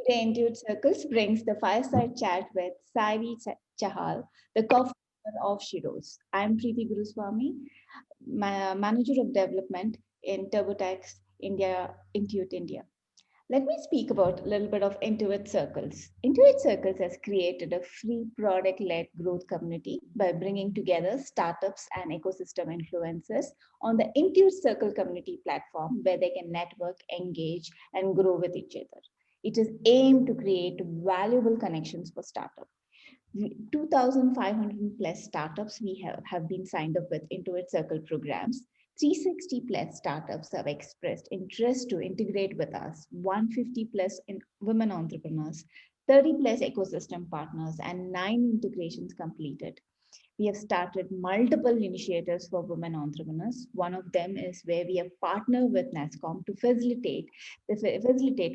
Today, Intuit Circles brings the Fireside Chat with Sairee Chahal, the co-founder of Sheroes. I'm Preethi Guruswamy, Manager of Development in TurboTax India, Intuit India. Let me speak about a little bit of Intuit Circles. Intuit Circles has created a free product led growth community by bringing together startups and ecosystem influencers on the Intuit Circle community platform where they can network, engage, and grow with each other. It is aimed to create valuable connections for startups. 2,500 plus startups we have been signed up with Intuit Circle programs. 360 plus startups have expressed interest to integrate with us. 150 plus women entrepreneurs, 30 plus ecosystem partners, and 9 integrations completed. We have started multiple initiatives for women entrepreneurs. One of them is where we have partnered with NASCOM to facilitate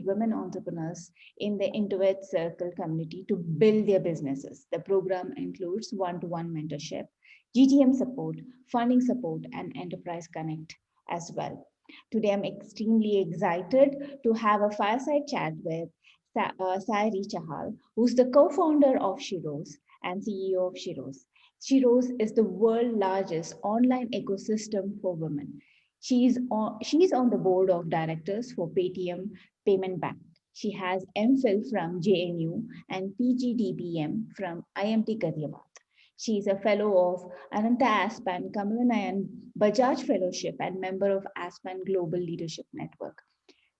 women entrepreneurs in the Intuit Circle community to build their businesses. The program includes one-to-one mentorship, GTM support, funding support, and enterprise connect as well. Today, I'm extremely excited to have a fireside chat with Sairee Chahal, who's the co-founder of Sheroes and CEO of Sheroes. Sheroes is the world's largest online ecosystem for women. She's on the board of directors for Paytm Payment Bank. She has MPhil from JNU and PGDBM from IMT Ghaziabad. She is a fellow of Ananta Aspan Kamalanayan Bajaj Fellowship and member of Aspan Global Leadership Network.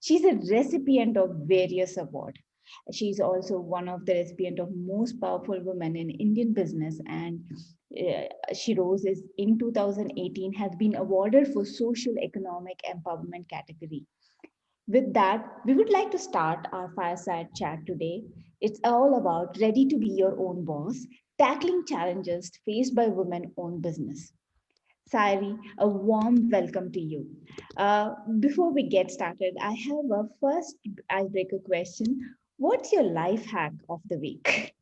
She's a recipient of various awards. She's also one of the recipient of most powerful women in Indian business, and she rose is in 2018 has been awarded for social economic empowerment category. With that, we would like to start our fireside chat today. It's all about ready to be your own boss, tackling challenges faced by women-owned business. Sairee, a warm welcome to you. Before we get started, I have a first icebreaker question. What's your life hack of the week?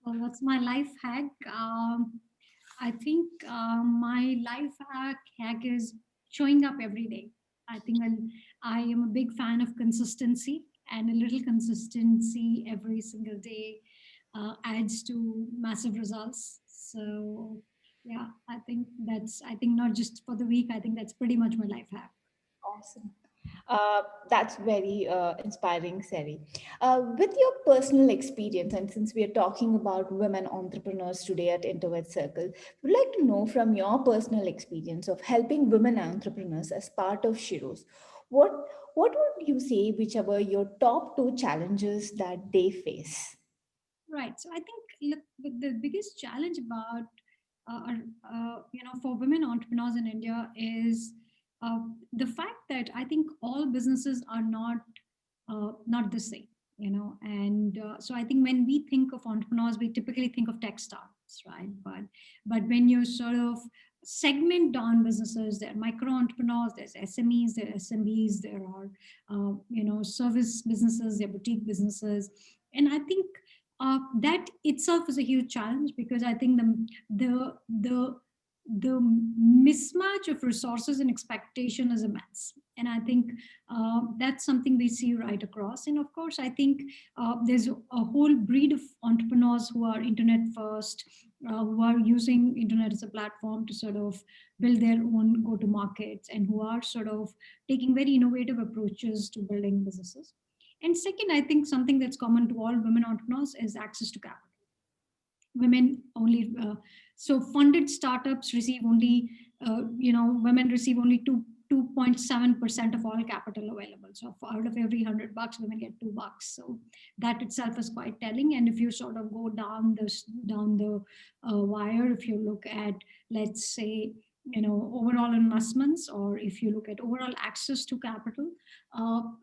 Well, what's my life hack? I think my life hack is showing up every day. I think I am a big fan of consistency, and a little consistency every single day adds to massive results. So, yeah, I think not just for the week, I think that's pretty much my life hack. Awesome. That's very inspiring, Sari. With your personal experience, and since we are talking about women entrepreneurs today at Introvert Circle, we'd like to know from your personal experience of helping women entrepreneurs as part of Shiros. What what would you say, whichever your top two challenges that they face? Right. So I think look, the biggest challenge about for women entrepreneurs in India is uh, the fact that I think all businesses are not the same. And so I think when we think of entrepreneurs, we typically think of tech startups, right? But when you sort of segment down businesses, there are micro entrepreneurs, there's SMEs, there are SMBs, there are service businesses, there are boutique businesses, and I think that itself is a huge challenge because I think the the the mismatch of resources and expectation is immense, and I think that's something we see right across. And of course, I think there's a whole breed of entrepreneurs who are internet first, who are using internet as a platform to sort of build their own go to markets, and who are sort of taking very innovative approaches to building businesses. And second, I think something that's common to all women entrepreneurs is access to capital. Women only, so funded startups receive only, women receive only 2.7% of all capital available. So out of every $100, women get $2. So that itself is quite telling. And if you sort of go down the wire, if you look at, let's say, overall investments, or if you look at overall access to capital,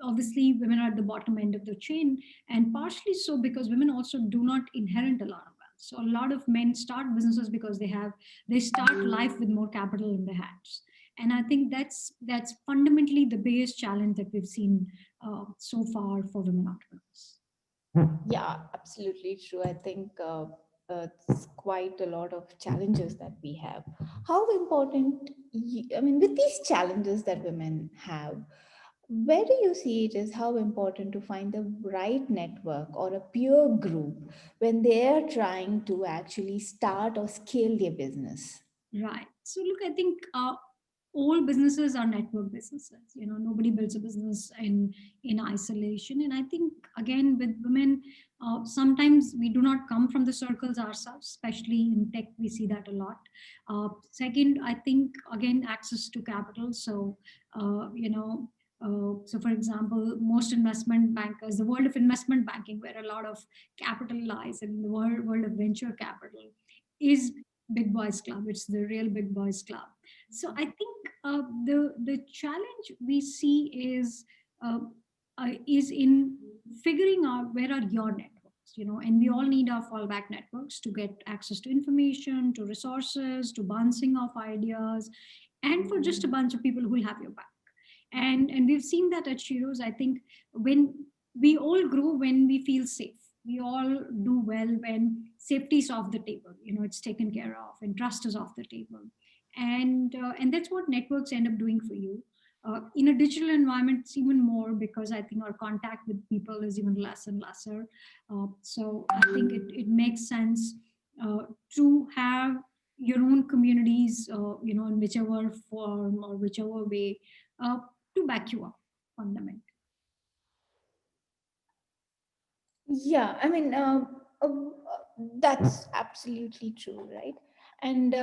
obviously women are at the bottom end of the chain, and partially so because women also do not inherit a lot of wealth. So a lot of men start businesses because they start life with more capital in their hands. And I think that's fundamentally the biggest challenge that we've seen so far for women entrepreneurs. Yeah, absolutely true. I think it's quite a lot of challenges that we have. How important, I mean, with these challenges that women have, Where do you see it is how important to find the right network or a peer group when they are trying to actually start or scale their business? Right. So look, I think all businesses are network businesses. Nobody builds a business in isolation. And I think again with women, sometimes we do not come from the circles ourselves, especially in tech. We see that a lot. Second, I think again access to capital. So you know. So, for example, most investment bankers, the world of investment banking, where a lot of capital lies in the world of venture capital, is big boys club. It's the real big boys club. So I think the challenge we see uh, is in figuring out where are your networks, and we all need our fallback networks to get access to information, to resources, to bouncing off ideas, and for just a bunch of people who will have your back. And we've seen that at Sheroes. I think when we all grow when we feel safe, we all do well when safety is off the table, it's taken care of, and trust is off the table. And that's what networks end up doing for you. In a digital environment, it's even more, because I think our contact with people is even less and lesser. So I think it makes sense to have your own communities, in whichever form or whichever way, uh, to back you up fundamentally. Yeah, I mean, that's absolutely true, right? And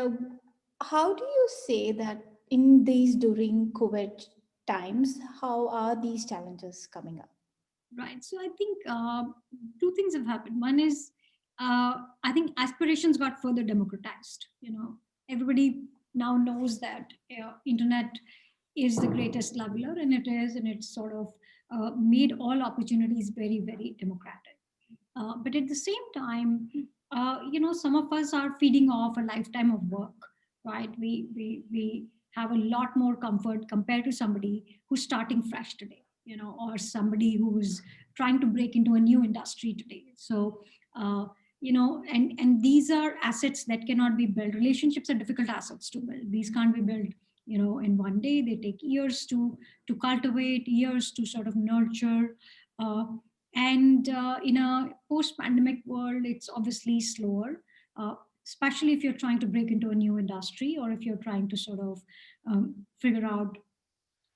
how do you say that in these during COVID times, how are these challenges coming up? Right. So I think two things have happened. One is, I think aspirations got further democratized. Everybody now knows that internet is the greatest leveler, and it is, and it's sort of made all opportunities very, very democratic. But at the same time, some of us are feeding off a lifetime of work, right? We have a lot more comfort compared to somebody who's starting fresh today, or somebody who's trying to break into a new industry today. So, and these are assets that cannot be built. Relationships are difficult assets to build. These can't be built, in one day. They take years to cultivate, years to sort of nurture. Uh, and in a post-pandemic world, it's obviously slower, uh, especially if you're trying to break into a new industry, or if you're trying to sort of figure out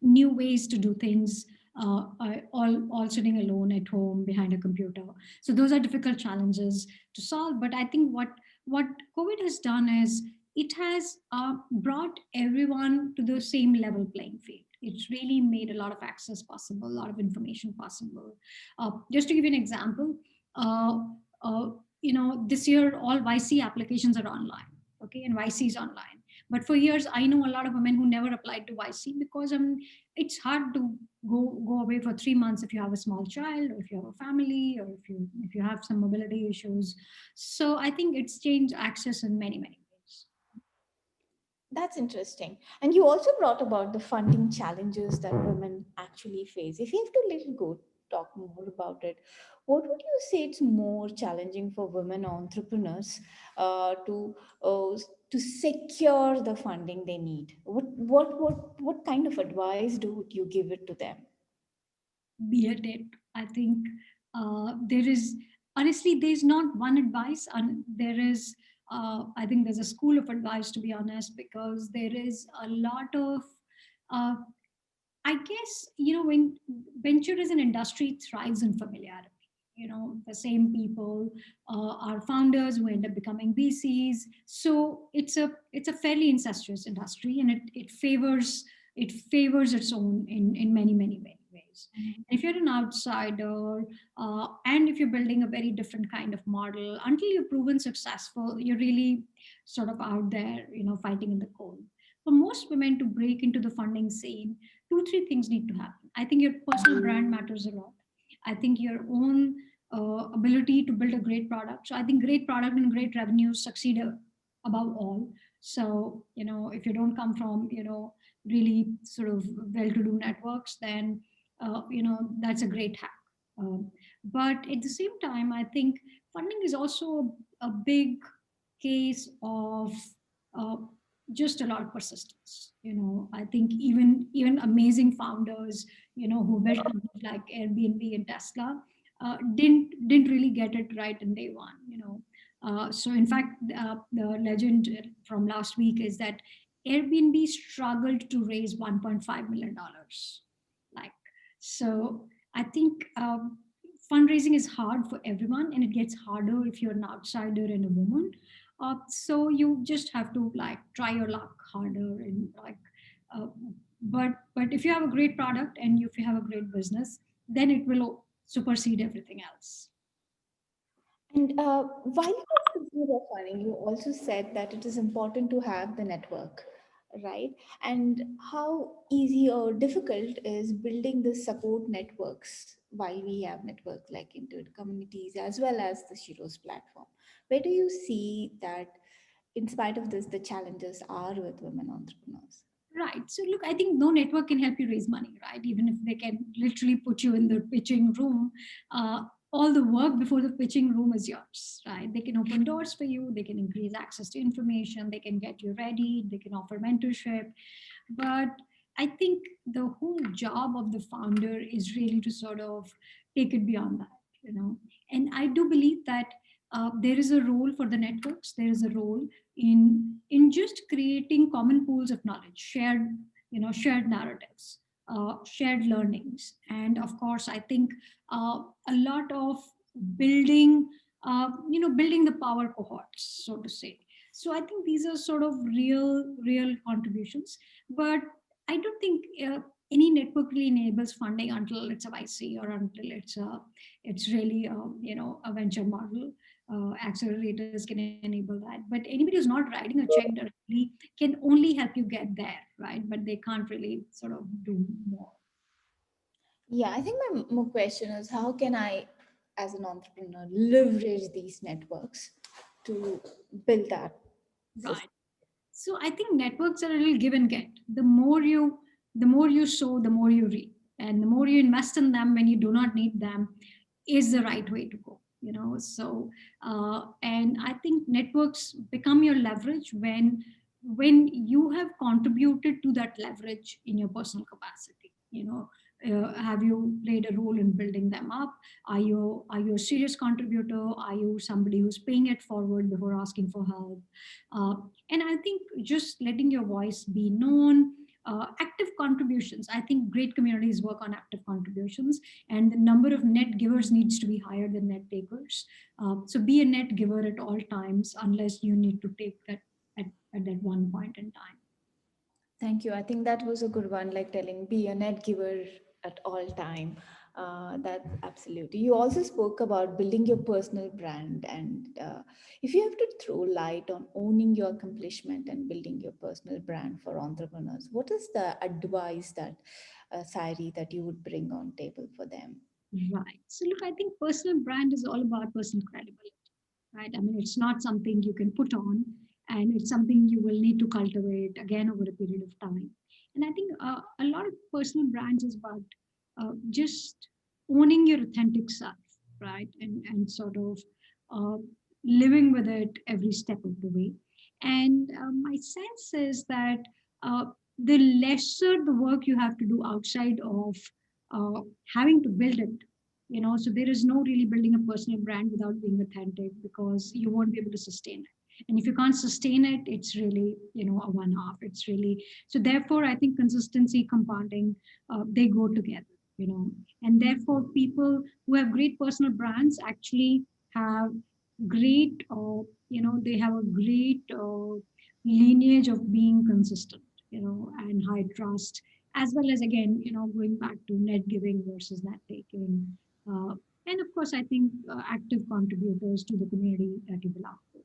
new ways to do things, all sitting alone at home behind a computer. So those are difficult challenges to solve. But I think what COVID has done is it has brought everyone to the same level playing field. It's really made a lot of access possible, a lot of information possible. Just to give you an example, uh, uh, this year all YC applications are online. Okay, and YC is online. But for years, I know a lot of women who never applied to YC because it's hard to go away for 3 months if you have a small child, or if you have a family, or if you have some mobility issues. So I think it's changed access in many, many ways. That's interesting. And you also brought about the funding challenges that women actually face. If you have to little go talk more about it, what would you say it's more challenging for women entrepreneurs uh, to uh, to secure the funding they need? What kind of advice do you give it to them? Be at it. I think there is, honestly, there's not one advice, and there is. I think there's a school of advice, to be honest, because there is a lot of uh, I guess, when venture as an industry thrives in familiarity. The same people are founders who end up becoming VCs. So it's a fairly incestuous industry, and it favors its own in many, many, many ways. If you're an outsider, and if you're building a very different kind of model, until you've proven successful, you're really sort of out there, fighting in the cold. For most women to break into the funding scene, two, three things need to happen. I think your personal brand matters a lot. I think your own ability to build a great product. So I think great product and great revenues succeed above all. So, if you don't come from, really sort of well-to-do networks, then, that's a great hack. But at the same time, I think funding is also a big case of uh, just a lot of persistence. I think even amazing founders, who built companies like Airbnb and Tesla, didn't really get it right in day one. So in fact, the legend from last week is that Airbnb struggled to raise $1.5 million. Like, so I think fundraising is hard for everyone, and it gets harder if you're an outsider and a woman. So you just have to like try your luck harder and like, uh, but if you have a great product and if you have a great business, then it will supersede everything else. And while you were speaking about funding, you also said that it is important to have the network, right? And how easy or difficult is building the support networks while we have networks like Intuit communities as well as the Sheroes platform. Where do you see that, in spite of this, the challenges are with women entrepreneurs? Right. So look, I think no network can help you raise money, right? Even if they can literally put you in the pitching room, uh, all the work before the pitching room is yours, right? They can open doors for you, they can increase access to information, they can get you ready, they can offer mentorship. But I think the whole job of the founder is really to sort of take it beyond that. And I do believe that there is a role for the networks. There is a role in just creating common pools of knowledge, shared narratives, shared learnings, and of course, I think a lot of building, building the power cohorts, so to say. So I think these are sort of real contributions, but I don't think any network really enables funding until it's a YC or until it's really a venture model. Accelerators can enable that, but anybody who's not writing a check directly can only help you get there, right? But they can't really sort of do more. Yeah, I think my more question is, how can I, as an entrepreneur, leverage these networks to build that system? Right. So I think networks are a little give and get. The more you sow, the more you reap, and the more you invest in them when you do not need them is the right way to go. So and I think networks become your leverage when you have contributed to that leverage in your personal capacity. Have you played a role in building them up? Are you a serious contributor? Are you somebody who's paying it forward before asking for help? uh, and I think just letting your voice be known, active contributions. I think great communities work on active contributions, and the number of net givers needs to be higher than net takers. So be a net giver at all times, unless you need to take that at that one point in time. Thank you. I think that was a good one, like telling be a net giver at all time. That absolutely. You also spoke about building your personal brand, and if you have to throw light on owning your accomplishment and building your personal brand for entrepreneurs, what is the advice that, Sairee, that you would bring on table for them? Right. So look, I think personal brand is all about personal credibility, right? I mean, it's not something you can put on, and it's something you will need to cultivate again over a period of time. And I think a lot of personal brands is about just owning your authentic self, right? And sort of uh, living with it every step of the way. And my sense is that uh, the lesser the work you have to do outside of uh, having to build it, so there is no really building a personal brand without being authentic, because you won't be able to sustain it. And if you can't sustain it, it's really a one off. It's really, so therefore I think consistency, compounding, they go together. And therefore people who have great personal brands actually have great, they have a great lineage of being consistent, and high trust, as well as, again, going back to net giving versus net taking. uh, and of course, I think active contributors to the community that you belong to.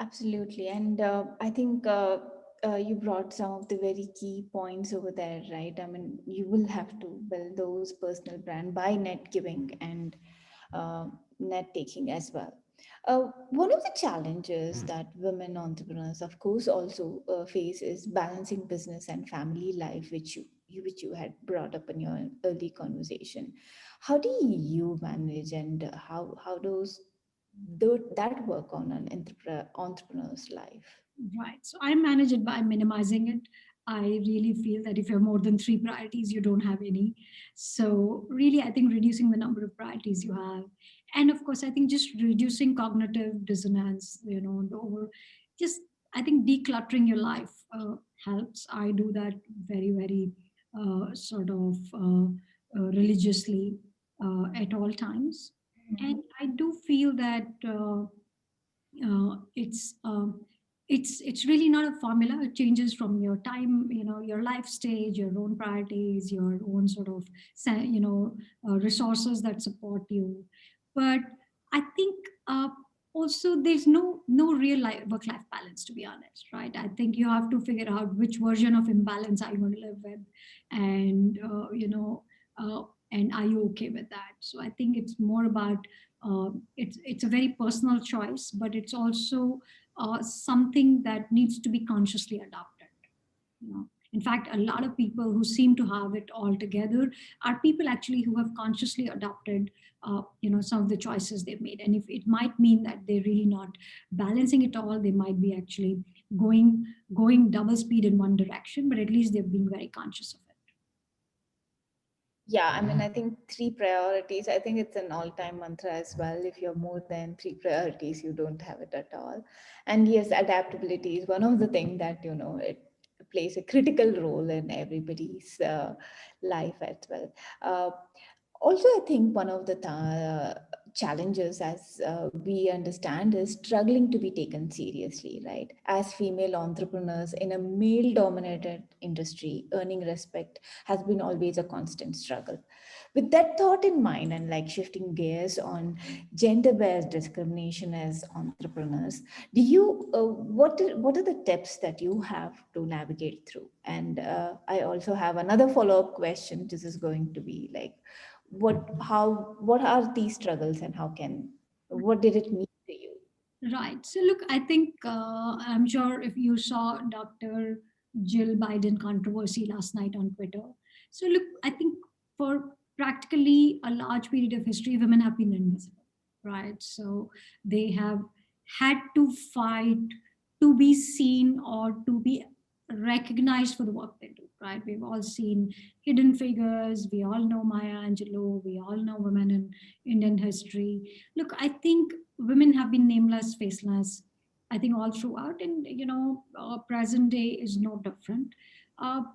Absolutely. And I think you brought some of the very key points over there, right? I mean, you will have to build those personal brand by net giving and uh, net taking as well. One of the challenges that women entrepreneurs, of course, also face is balancing business and family life, which you had brought up in your early conversation. How do you manage, and how does that work on an entrepreneur's life? Right. So I manage it by minimizing it. I really feel that if you have more than three priorities, you don't have any. So really, I think reducing the number of priorities you have, and of course, I think just reducing cognitive dissonance. The over, just I think decluttering your life helps. I do that very, very sort of religiously at all times, and Mhm. I do feel that. It's it's really not a formula. It changes from your time, your life stage, your own priorities, your own sort of resources that support you. But I think also there's no real life work life balance, to be honest, right? I think you have to figure out which version of imbalance are you going to live with, and uh, and are you okay with that? So I think it's more about it's a very personal choice, but it's also something that needs to be consciously adopted. In fact, a lot of people who seem to have it all together are people actually who have consciously adopted some of the choices they've made. And if it might mean that they're really not balancing it all, they might be actually going going double speed in one direction, but at least they're being very conscious of it. Yeah, I mean, I think three priorities, I think it's an all-time mantra as well. If you're more than three priorities, you don't have it at all. And yes, adaptability is one of the things that, it plays a critical role in everybody's life as well. Uh, Also, I think one of the challenges, as we understand, is struggling to be taken seriously, right? As female entrepreneurs in a male dominated industry, earning respect has been always a constant struggle. With that thought in mind, and like shifting gears on gender based discrimination as entrepreneurs, what are the tips that you have to navigate through? And I also have another follow up question. This is going to be like, what are these struggles, and what did it mean to you? Right. So, look, I think I'm sure if you saw Dr. Jill Biden controversy last night on Twitter. So, look, I think for practically a large period of history, women have been invisible, right? So, they have had to fight to be seen or to be recognized for the work they do, right? We've all seen Hidden Figures, we all know Maya Angelou, we all know women in Indian history. Look, I think women have been nameless, faceless, I think all throughout, and present day is no different.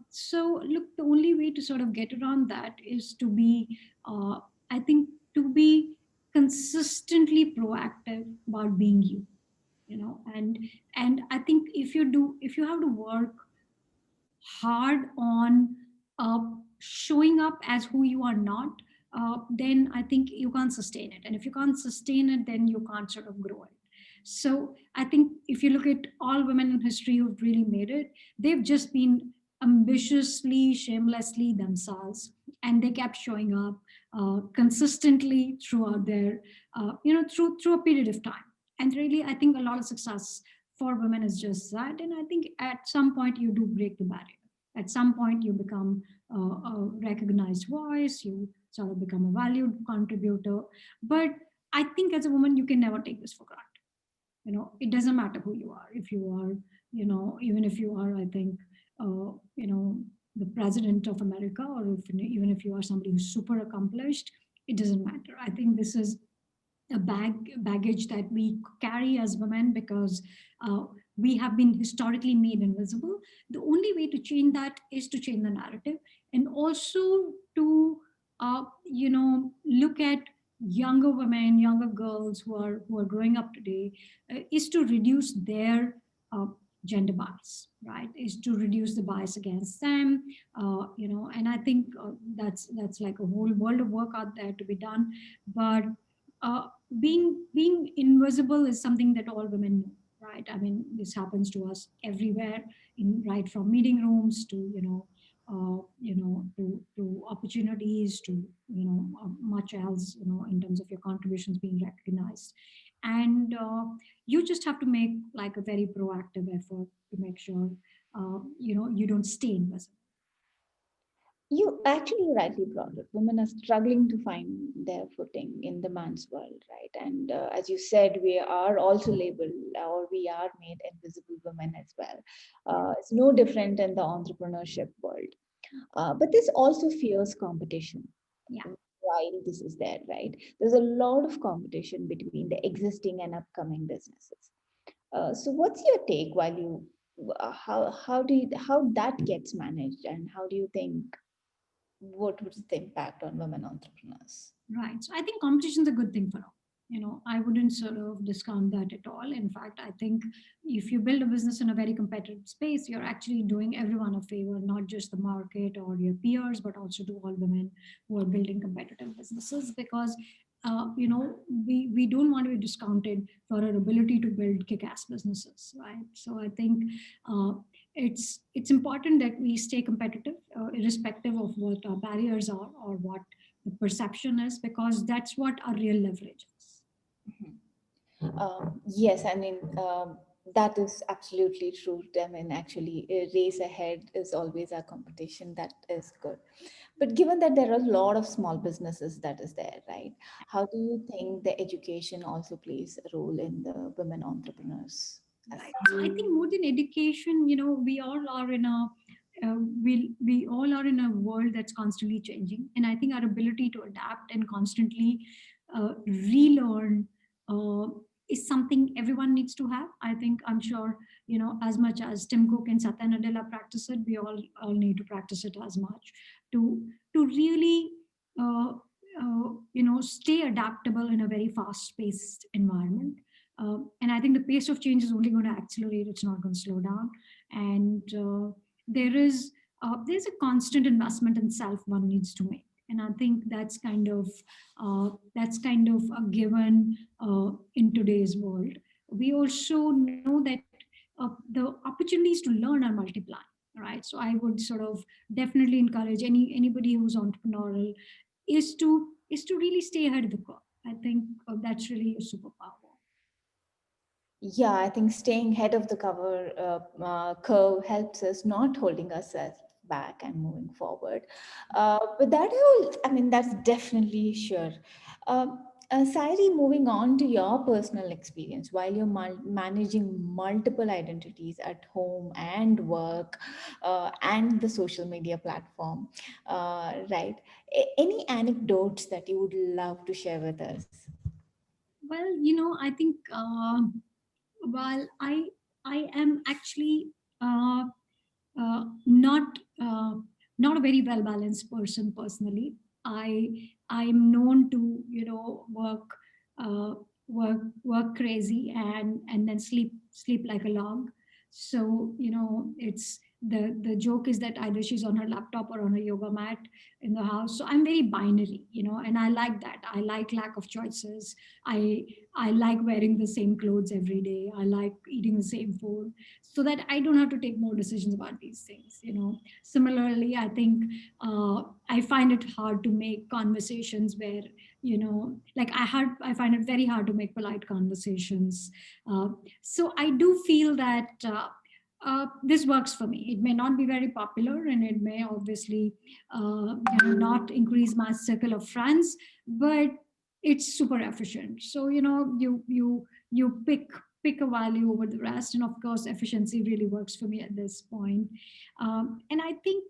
So, look, the only way to sort of get around that is to be, I think, to be consistently proactive about being you, and I think if you have to work hard on uh, showing up as who you are not, then I think you can't sustain it. And if you can't sustain it, then you can't sort of grow it. So I think if you look at all women in history who've really made it, they've just been ambitiously, shamelessly themselves, and they kept showing up consistently throughout their, through a period of time. And really, I think a lot of success for women is just that. And I think at some point you do break the barrier. At some point you become a recognized voice, you sort of become a valued contributor. But I think as a woman, you can never take this for granted. It doesn't matter who you are. If you are, even if you are, I think, the president of America, or even if you are somebody who's super accomplished, it doesn't matter. I think this is a baggage that we carry as women because uh, we have been historically made invisible. The only way to change that is to change the narrative, and also to look at younger women, younger girls who are growing up today, is to reduce their uh, gender bias, right? Is to reduce the bias against them, and I think that's like a whole world of work out there to be done. But uh, being invisible is something that all women know, right? I mean, this happens to us everywhere, in right from meeting rooms to to opportunities to much else, in terms of your contributions being recognized. And you just have to make like a very proactive effort to make sure you don't stay invisible. You actually rightly brought it. Women are struggling to find their footing in the man's world, right? And as you said, we are also labeled, or we are made invisible women as well. It's no different in the entrepreneurship world. But this also fears competition. Yeah. While this is there, right? There's a lot of competition between the existing and upcoming businesses. So, what's your take while you how that gets managed, and how do you think what was the impact on women entrepreneurs? Right. So I think competition is a good thing for all. I wouldn't sort of discount that at all. In fact, I think if you build a business in a very competitive space, you're actually doing everyone a favor, not just the market or your peers, but also to all women who are building competitive businesses. Because we don't want to be discounted for our ability to build kick-ass businesses, right? So I think uh, it's important that we stay competitive, irrespective of what our barriers are or what the perception is, because that's what our real leverage is. Yes, I mean, that is absolutely true. I mean, actually, a race ahead is always our competition. That is good. But given that there are a lot of small businesses that is there, right? How do you think the education also plays a role in the women entrepreneurs? As Right. So I think more than education, we all are in a we all are in a world that's constantly changing, and I think our ability to adapt and constantly relearn uh, is something everyone needs to have. I think, I'm sure, as much as Tim Cook and Satya Nadella practice it, we all need to practice it as much to really uh, stay adaptable in a very fast paced environment. And I think the pace of change is only going to accelerate, it's not going to slow down. And there is there's a constant investment in self one needs to make, and I think that's kind of a given in today's world. We also know that the opportunities to learn are multiplying, right? So I would sort of definitely encourage anybody who's entrepreneurial is to really stay ahead of the curve. I think that's really a superpower. Yeah, I think staying ahead of the curve helps us not holding ourselves back and moving forward. But that whole, I mean, that's definitely sure. Sairi, moving on to your personal experience while you're managing multiple identities at home and work and the social media platform, right? Any anecdotes that you would love to share with us? Well, I think while I am actually uh, not not a very well balanced person personally. I'm known to uh, work crazy and then sleep like a log. So it's the joke is that either she's on her laptop or on a yoga mat in the house. So I'm very binary, and I like that. I like lack of choices. I like wearing the same clothes every day. I like eating the same food, so that I don't have to take more decisions about these things. Similarly, I think I find it hard to make conversations where like I find it very hard to make polite conversations. Uh, so I do feel that. This works for me. It may not be very popular, and it may obviously not increase my circle of friends, but it's super efficient. So you pick a value over the rest, and of course efficiency really works for me at this point. And I think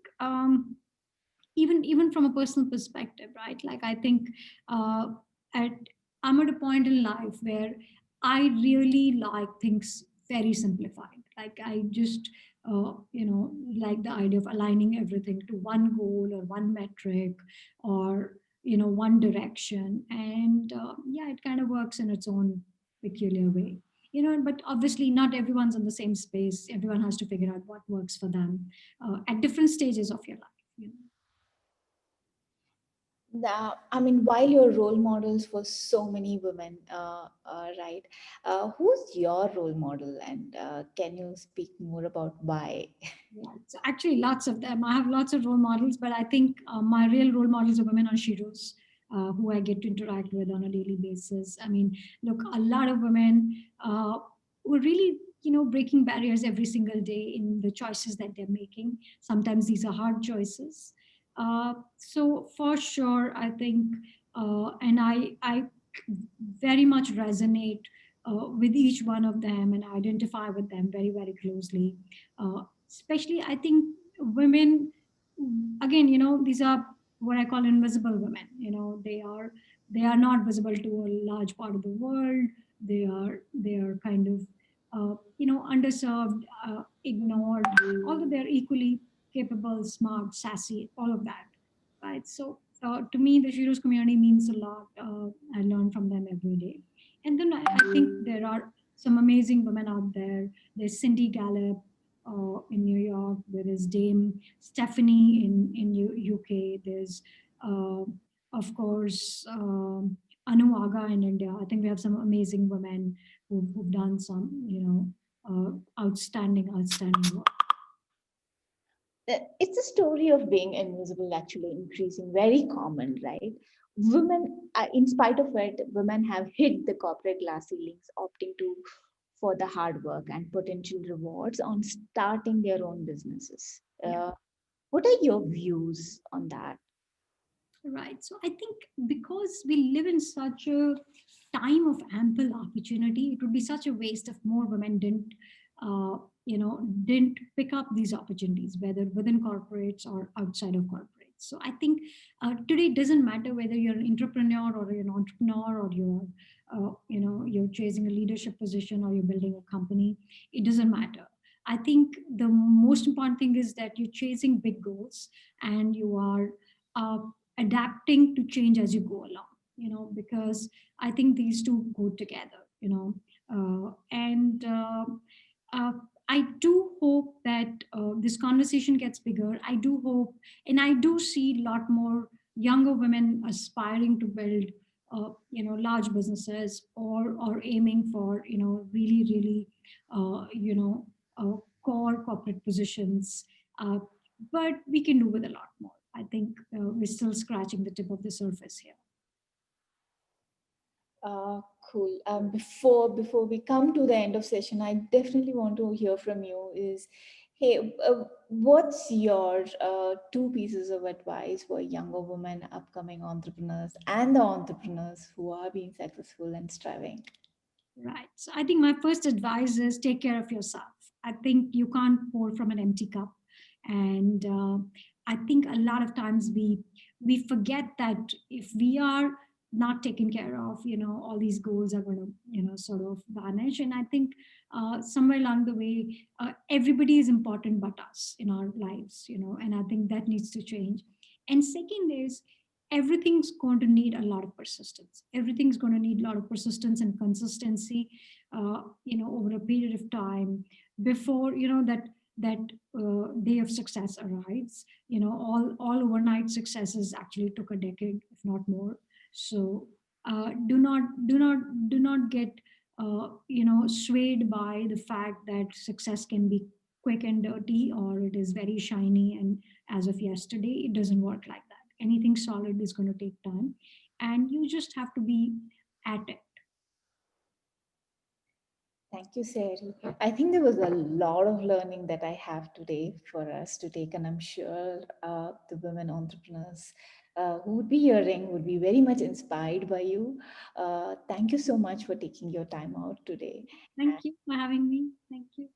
even from a personal perspective, right? Like I think uh, at I'm at a point in life where I really like things very simplified. Like I just like the idea of aligning everything to one goal or one metric, or one direction. And yeah, it kind of works in its own peculiar way. But obviously not everyone's in the same space. Everyone has to figure out what works for them at different stages of your life. I mean, while you're role models for so many women, right? Who's your role model, and can you speak more about why? Yeah, so actually, lots of them. I have lots of role models, but I think my real role models are women on Sheroes, who I get to interact with on a daily basis. I mean, look, a lot of women who are really, breaking barriers every single day in the choices that they're making. Sometimes these are hard choices. So for sure, I think, and I very much resonate with each one of them and identify with them very, very closely. Especially, I think women, again, these are what I call invisible women. They are not visible to a large part of the world. They are kind of underserved, ignored, although they're equally capable, smart, sassy, all of that, right? So to me, the Sheroes community means a lot. I learn from them every day. And then I think there are some amazing women out there. There's Cindy Gallop in New York. There is Dame Stephanie in UK. There's, uh, of course, Anu Aga in India. I think we have some amazing women who've done some, outstanding work. It's a story of being invisible actually increasing, very common, right? Women, in spite of it, women have hit the corporate glass ceilings, opting to for the hard work and potential rewards on starting their own businesses. Yeah. What are your views on that? Right. So I think because we live in such a time of ample opportunity, it would be such a waste if more women didn't pick up these opportunities, whether within corporates or outside of corporates. So I think today it doesn't matter whether you're an entrepreneur or you're an entrepreneur or you're chasing a leadership position or you're building a company. It doesn't matter. I think the most important thing is that you're chasing big goals and you are uh, adapting to change as you go along, because I think these two go together, and uh, I do hope that this conversation gets bigger. I do hope, and I do see a lot more younger women aspiring to build large businesses or aiming for really really core corporate positions, uh, but we can do with a lot more. I think we're still scratching the tip of the surface here. Uh, cool. Before we come to the end of session, I definitely want to hear from you. Is hey, what's your two pieces of advice for younger women, upcoming entrepreneurs, and the entrepreneurs who are being successful and striving? Right. So I think my first advice is take care of yourself. I think you can't pour from an empty cup, and I think a lot of times we forget that if we are not taken care of, all these goals are going to sort of vanish. And I think somewhere along the way, everybody is important but us in our lives, and I think that needs to change. And second is everything's going to need a lot of persistence. Everything's going to need a lot of persistence and consistency, over a period of time before that day of success arrives. All overnight successes actually took a decade, if not more. So do not get swayed by the fact that success can be quick and dirty, or it is very shiny and as of yesterday. It doesn't work like that. Anything solid is going to take time, and you just have to be at it. Thank you, Sairee. I think there was a lot of learning that I have today for us to take, and I'm sure the women entrepreneurs who would be hearing would be very much inspired by you. Thank you so much for taking your time out today. Thank you for having me. Thank you.